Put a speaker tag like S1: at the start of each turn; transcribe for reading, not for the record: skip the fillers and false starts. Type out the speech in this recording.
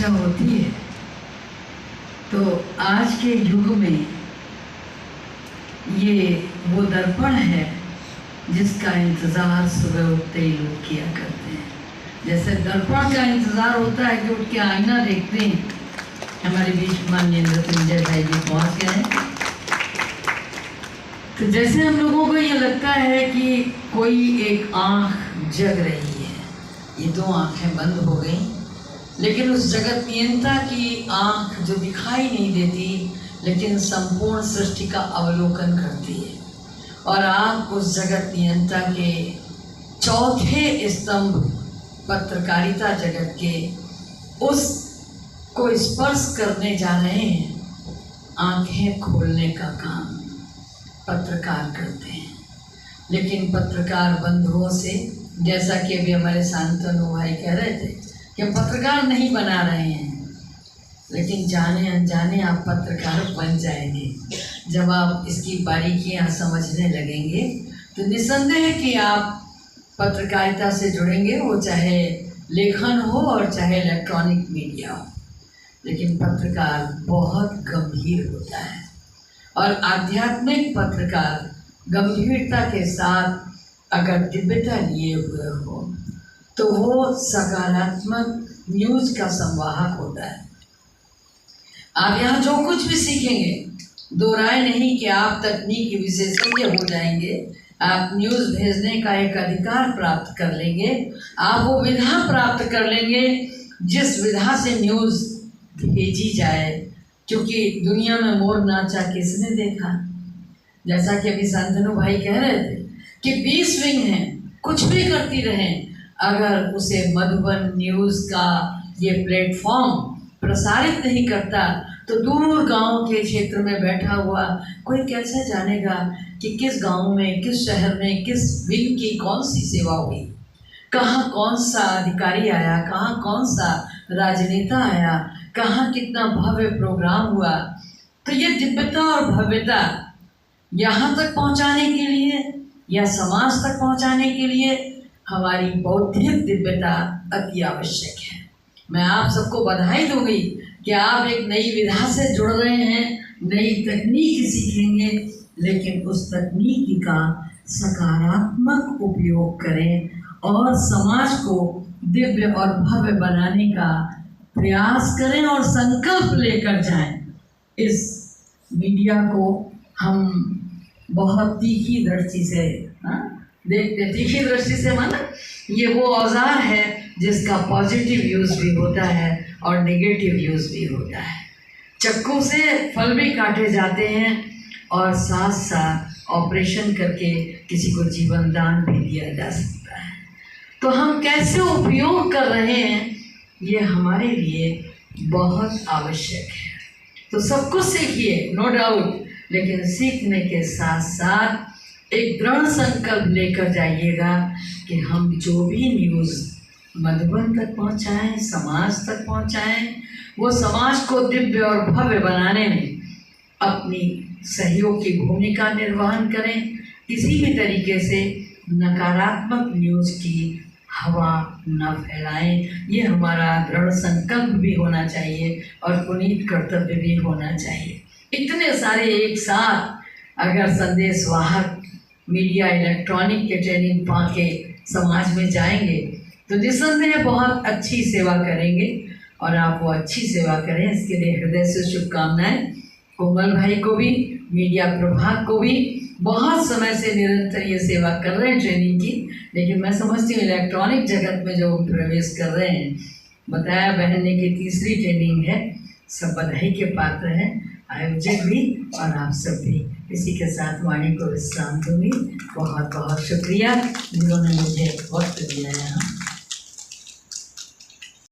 S1: इच्छा होती है तो आज के युग में ये वो दर्पण है जिसका इंतज़ार सुबह उठते ही लोग किया करते हैं। जैसे दर्पण का इंतज़ार होता है कि उठ के आईना देखते हैं। हमारे बीच माननीय मृत्युंजय भाई जी पहुँच गए हैं। तो जैसे हम लोगों को ये लगता है कि कोई एक आँख जग रही है, ये दो आँखें बंद हो गई, लेकिन उस जगत नियंता की आँख जो दिखाई नहीं देती लेकिन संपूर्ण सृष्टि का अवलोकन करती है, और आप उस जगत नियंता के चौथे स्तंभ पत्रकारिता जगत के उस को स्पर्श करने जा रहे हैं। आँखें खोलने का काम पत्रकार करते हैं, लेकिन पत्रकार बंधुओं से, जैसा कि अभी हमारे शांतनु भाई कह रहे थे कि हम पत्रकार नहीं बना रहे हैं, लेकिन जाने अनजाने आप पत्रकार बन जाएंगे। जब आप इसकी बारीकियां समझने लगेंगे तो निसंदेह कि आप पत्रकारिता से जुड़ेंगे, वो चाहे लेखन हो और चाहे इलेक्ट्रॉनिक मीडिया हो। लेकिन पत्रकार बहुत गंभीर होता है, और आध्यात्मिक पत्रकार गंभीरता के साथ अगर दिव्यता लिए हुए हो तो वो सकारात्मक न्यूज़ का संवाहक होता है। आप यहाँ जो कुछ भी सीखेंगे, दो राय नहीं कि आप तकनीकी विशेषज्ञ हो जाएंगे, आप न्यूज़ भेजने का एक अधिकार प्राप्त कर लेंगे, आप वो विधा प्राप्त कर लेंगे जिस विधा से न्यूज़ भेजी जाए। क्योंकि दुनिया में मोर नाचा किसने देखा? जैसा कि अभी शांतनु भाई कह रहे थे कि 20 विंग हैं, कुछ भी करती रहें, अगर उसे मधुबन न्यूज़ का ये प्लेटफॉर्म प्रसारित नहीं करता तो दूर गांव के क्षेत्र में बैठा हुआ कोई कैसे जानेगा कि किस गांव में, किस शहर में, किस विंग की कौन सी सेवा हुई, कहाँ कौन सा अधिकारी आया, कहाँ कौन सा राजनेता आया, कहाँ कितना भव्य प्रोग्राम हुआ। तो ये दिव्यता और भव्यता यहाँ तक पहुँचाने के लिए या समाज तक पहुँचाने के लिए हमारी बौद्धिक दिव्यता अति आवश्यक है। मैं आप सबको बधाई दूंगी कि आप एक नई विधा से जुड़ रहे हैं, नई तकनीक सीखेंगे, लेकिन उस तकनीकी का सकारात्मक उपयोग करें और समाज को दिव्य और भव्य बनाने का प्रयास करें और संकल्प लेकर जाएं। इस मीडिया को हम बहुत तीखी दृष्टि से देखते, तीखी दृष्टि से माना ये वो औजार है जिसका पॉजिटिव यूज़ भी होता है और नेगेटिव यूज़ भी होता है। चक्कू से फल भी काटे जाते हैं और साथ साथ ऑपरेशन करके किसी को जीवन दान भी दिया जा सकता है। तो हम कैसे उपयोग कर रहे हैं ये हमारे लिए बहुत आवश्यक है। तो सब कुछ सीखिए, नो डाउट, लेकिन सीखने के साथ साथ एक दृढ़ संकल्प लेकर जाइएगा कि हम जो भी न्यूज़ मधुबन तक पहुँचाएँ, समाज तक पहुँचाएँ, वो समाज को दिव्य और भव्य बनाने में अपनी सहयोग की भूमिका निर्वहन करें। किसी भी तरीके से नकारात्मक न्यूज़ की हवा न फैलाएं, ये हमारा दृढ़ संकल्प भी होना चाहिए और पुनीत कर्तव्य भी होना चाहिए। इतने सारे एक साथ अगर संदेशवाहक मीडिया इलेक्ट्रॉनिक के ट्रेनिंग पाके समाज में जाएंगे तो निसंदेह बहुत अच्छी सेवा करेंगे, और आप वो अच्छी सेवा करें इसके लिए हृदय से शुभकामनाएं। कोमल भाई को भी, मीडिया प्रभाग को भी, बहुत समय से निरंतर ये सेवा कर रहे हैं ट्रेनिंग की, लेकिन मैं समझती हूँ इलेक्ट्रॉनिक जगत में जो प्रवेश कर रहे हैं, बताया बहन ने कि तीसरी ट्रेनिंग है, सब बधाई के पात्र हैं, आयोजक भी और आप सब भी। इसी के साथ वाणी को विश्राम दूंगी। बहुत बहुत शुक्रिया जिन्होंने मुझे वक्त दिया है।